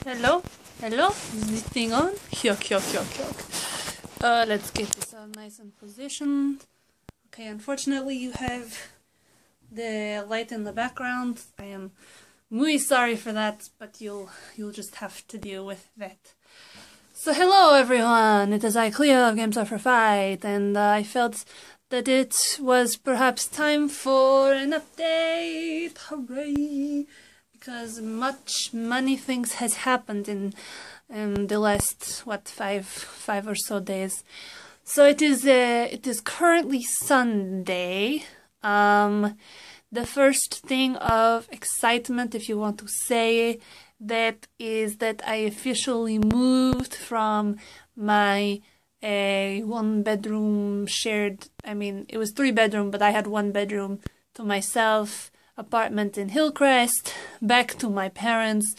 Hello? Hello? Is this thing on? Yuck. Let's get this all nice and positioned. Okay, unfortunately you have the light in the background. I am muy sorry for that, but you'll just have to deal with that. So hello everyone, it is I, Cleo of Games Are for Fight, and I felt that it was perhaps time for an update. Hooray! Because many things has happened in the last five or so days. So it is currently Sunday. The first thing of excitement, if you want to say that, is that I officially moved from my one bedroom shared, I mean it was 3-bedroom, but I had 1 bedroom to myself apartment in Hillcrest back to my parents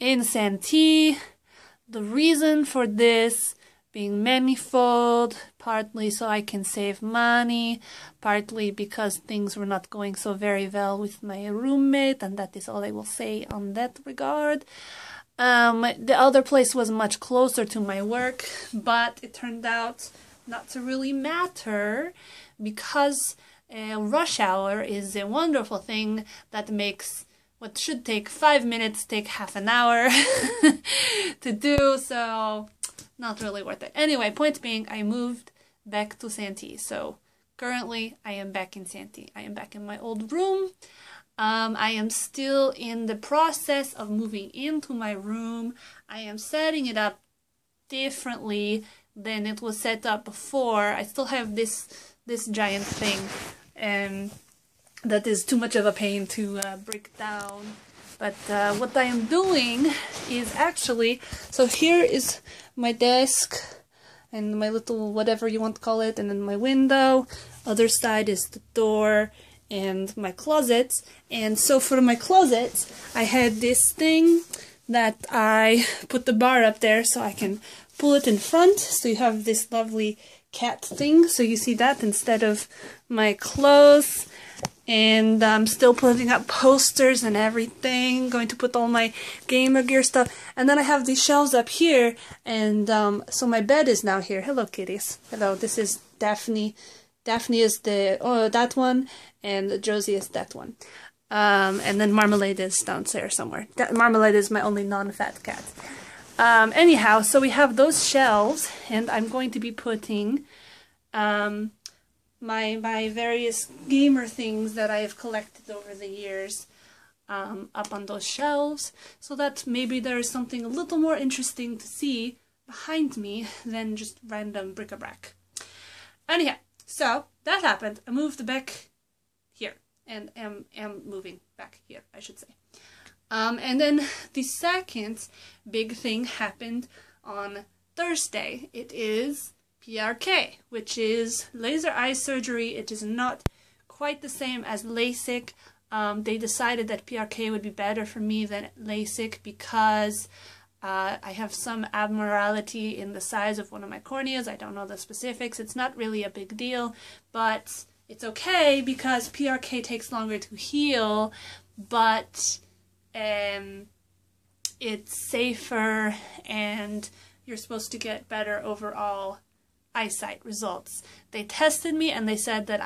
in Santee. The reason for this being manifold, partly so I can save money, partly because things were not going so very well with my roommate, and that is all I will say on that regard. The other place was much closer to my work, but it turned out not to really matter because rush hour is a wonderful thing that makes what should take 5 minutes take half an hour to do, so not really worth it. Anyway, point being, I moved back to Santee, so currently I am back in Santee. I am back in my old room. I am still in the process of moving into my room. I am setting it up differently than it was set up before. I still have this giant thing that is too much of a pain to break down. But what I am doing is actually, so here is my desk and my little whatever you want to call it, and then my window. Other side is the door and my closet. And so for my closet, I had this thing that I put the bar up there so I can pull it in front. So you have this lovely cat thing, so you see that instead of my clothes. And I'm still putting up posters and everything, going to put all my gamer gear stuff. And then I have these shelves up here, and so my bed is now here. Hello kitties. Hello, this is Daphne. Daphne is that one, and Josie is that one. And then Marmalade is downstairs somewhere. Marmalade is my only non-fat cat. Anyhow, so we have those shelves, and I'm going to be putting my various gamer things that I have collected over the years up on those shelves, so that maybe there is something a little more interesting to see behind me than just random bric-a-brac. Anyhow, so that happened. I moved back here, and am moving back here, I should say. And then the second big thing happened on Thursday. It is PRK, which is laser eye surgery. It is not quite the same as LASIK. They decided that PRK would be better for me than LASIK because I have some abnormality in the size of one of my corneas. I don't know the specifics. It's not really a big deal, but it's okay because PRK takes longer to heal, but it's safer and you're supposed to get better overall eyesight results. They tested me and they said that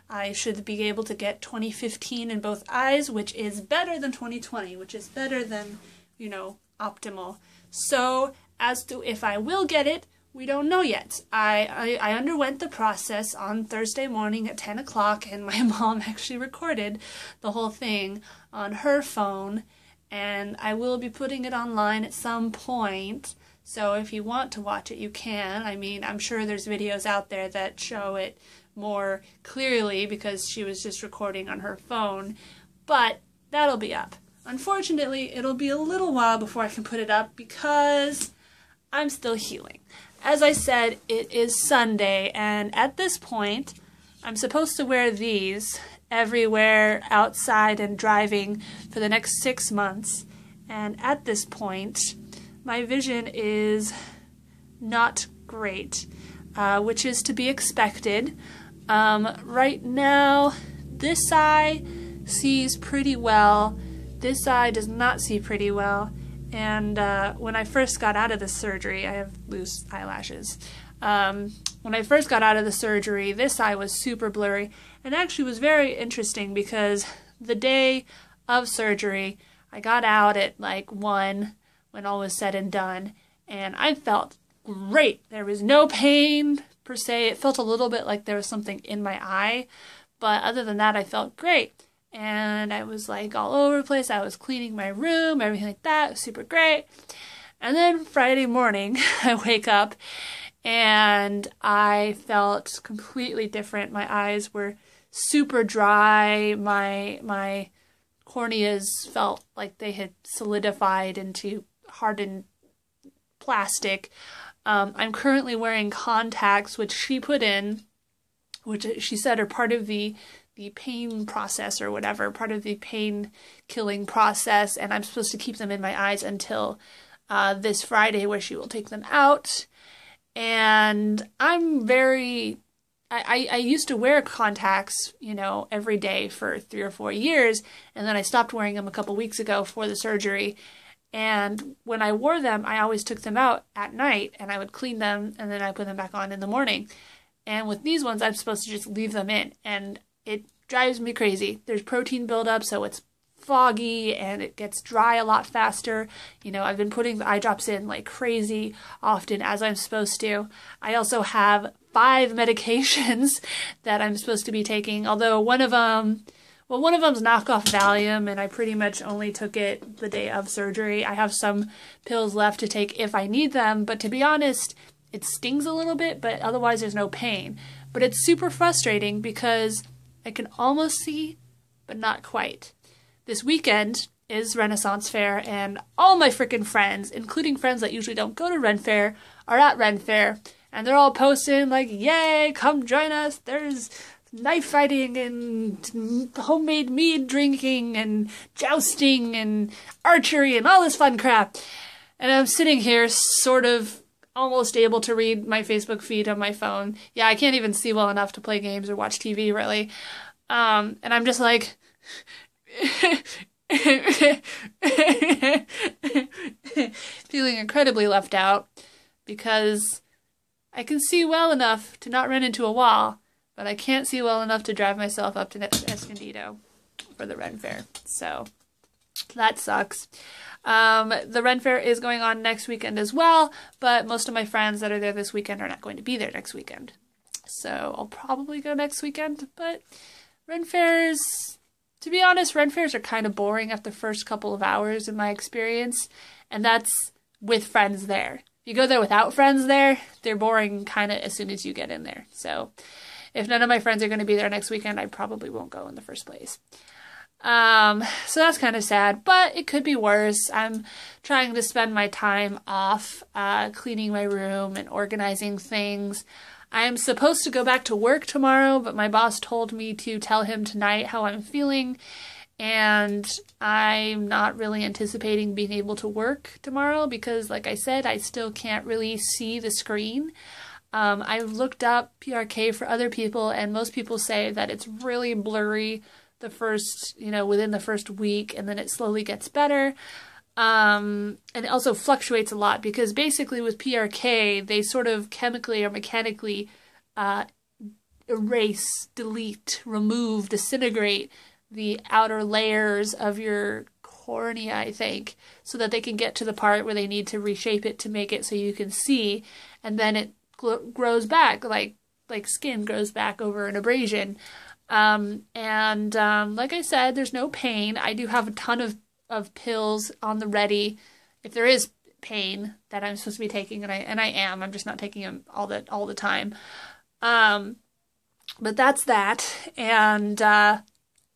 I should be able to get 20/15 in both eyes, which is better than 20/20, which is better than, you know, optimal. So as to if I will get it, we don't know yet. I underwent the process on Thursday morning at 10 o'clock, and my mom actually recorded the whole thing on her phone, and I will be putting it online at some point. So if you want to watch it, you can. I mean, I'm sure there's videos out there that show it more clearly because she was just recording on her phone, but that'll be up. Unfortunately, it'll be a little while before I can put it up because I'm still healing. As I said, it is Sunday, and at this point, I'm supposed to wear these everywhere outside and driving for the next 6 months, and at this point, my vision is not great, which is to be expected. Right now, this eye sees pretty well, this eye does not see pretty well, And when I first got out of the surgery, I have loose eyelashes. When I first got out of the surgery, this eye was super blurry, and actually was very interesting because the day of surgery, I got out at like 1 when all was said and done, and I felt great. There was no pain per se. It felt a little bit like there was something in my eye, but other than that, I felt great. And I was like all over the place. I was cleaning my room, everything like that. It was super great. And then Friday morning, I wake up and I felt completely different. My eyes were super dry. My corneas felt like they had solidified into hardened plastic. I'm currently wearing contacts, which she put in, which she said are part of the pain process or whatever, part of the pain killing process, and I'm supposed to keep them in my eyes until this Friday, where she will take them out. And I'm very, I used to wear contacts, you know, every day for 3 or 4 years, and then I stopped wearing them a couple weeks ago for the surgery. And when I wore them, I always took them out at night, and I would clean them, and then I put them back on in the morning. And with these ones, I'm supposed to just leave them in, and it drives me crazy. There's protein buildup, so it's foggy, and it gets dry a lot faster. You know, I've been putting the eye drops in like crazy often, as I'm supposed to. I also have 5 medications that I'm supposed to be taking, although one of them's knockoff Valium, and I pretty much only took it the day of surgery. I have some pills left to take if I need them, but to be honest, it stings a little bit, but otherwise there's no pain. But it's super frustrating because I can almost see, but not quite. This weekend is Renaissance Fair, and all my freaking friends, including friends that usually don't go to Ren Fair, are at Ren Fair, and they're all posting like, yay, come join us, there's knife fighting and homemade mead drinking and jousting and archery and all this fun crap. And I'm sitting here sort of almost able to read my Facebook feed on my phone. Yeah, I can't even see well enough to play games or watch TV, really. And I'm just like feeling incredibly left out because I can see well enough to not run into a wall, but I can't see well enough to drive myself up to Escondido for the Ren Fair. So that sucks. The Ren Fair is going on next weekend as well, but most of my friends that are there this weekend are not going to be there next weekend. So I'll probably go next weekend, but Ren Fairs, to be honest, Ren Fairs are kind of boring after the first couple of hours in my experience, and that's with friends there. If you go there without friends there, they're boring kind of as soon as you get in there. So if none of my friends are going to be there next weekend, I probably won't go in the first place. So that's kind of sad, but it could be worse. I'm trying to spend my time off, cleaning my room and organizing things. I am supposed to go back to work tomorrow, but my boss told me to tell him tonight how I'm feeling, and I'm not really anticipating being able to work tomorrow because, like I said, I still can't really see the screen. I've looked up PRK for other people, and most people say that it's really blurry the first, within the first week, and then it slowly gets better. And it also fluctuates a lot because basically with PRK, they sort of chemically or mechanically erase, delete, remove, disintegrate the outer layers of your cornea, I think, so that they can get to the part where they need to reshape it to make it so you can see, and then it grows back like skin grows back over an abrasion. Like I said, there's no pain. I do have a ton of pills on the ready if there is pain that I'm supposed to be taking, and I am. I'm just not taking them all the time. But that's that, and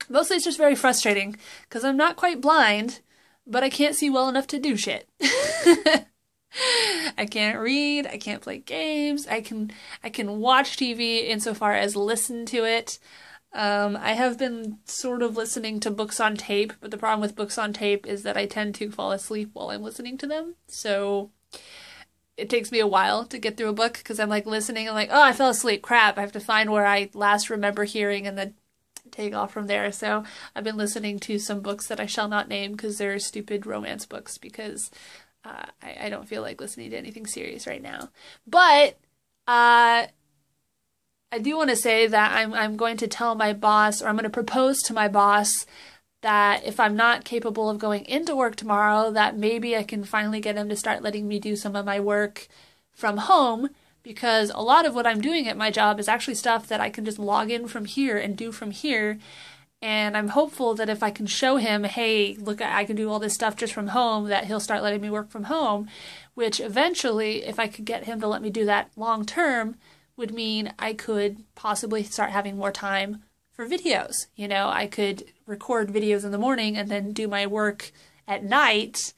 mostly it's just very frustrating because I'm not quite blind, but I can't see well enough to do shit. I can't read, I can't play games, I can watch TV insofar as listen to it. I have been sort of listening to books on tape, but the problem with books on tape is that I tend to fall asleep while I'm listening to them, so it takes me a while to get through a book because I'm like listening and like, oh, I fell asleep, crap, I have to find where I last remember hearing and then take off from there. So I've been listening to some books that I shall not name because they're stupid romance books, because I don't feel like listening to anything serious right now. But I do want to say that I'm going to tell my boss, or I'm going to propose to my boss, that if I'm not capable of going into work tomorrow, that maybe I can finally get him to start letting me do some of my work from home, because a lot of what I'm doing at my job is actually stuff that I can just log in from here and do from here. And I'm hopeful that if I can show him, hey, look, I can do all this stuff just from home, that he'll start letting me work from home, which eventually, if I could get him to let me do that long term, would mean I could possibly start having more time for videos. You know, I could record videos in the morning and then do my work at night,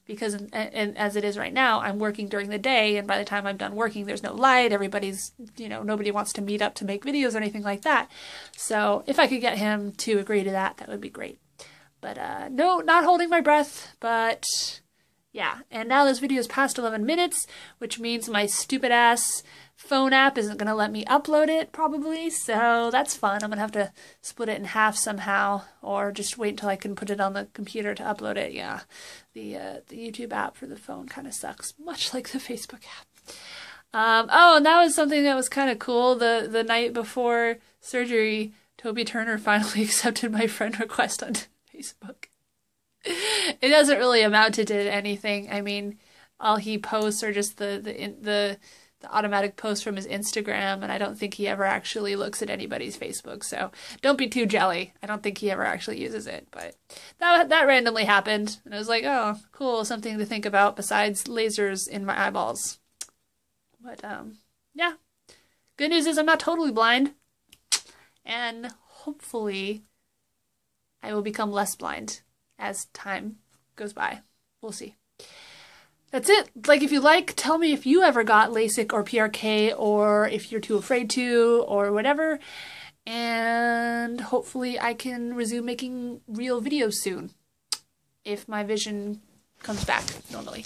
because as it is right now, I'm working during the day, and by the time I'm done working, there's no light, everybody's, you know, nobody wants to meet up to make videos or anything like that. So if I could get him to agree to that, that would be great. But no, not holding my breath, but yeah. And now this video is past 11 minutes, which means my stupid ass phone app isn't going to let me upload it, probably, so that's fun. I'm going to have to split it in half somehow, or just wait until I can put it on the computer to upload it. Yeah, the YouTube app for the phone kind of sucks, much like the Facebook app. Oh, and that was something that was kind of cool. The night before surgery, Toby Turner finally accepted my friend request on Facebook. It doesn't really amount to anything. I mean, all he posts are just the automatic post from his Instagram, and I don't think he ever actually looks at anybody's Facebook, so don't be too jelly. I don't think he ever actually uses it, but that randomly happened, and I was like, oh, cool, something to think about besides lasers in my eyeballs. But, yeah. Good news is I'm not totally blind, and hopefully I will become less blind as time goes by. We'll see. That's it. Like, if you like, tell me if you ever got LASIK or PRK, or if you're too afraid to, or whatever. And hopefully I can resume making real videos soon, if my vision comes back normally.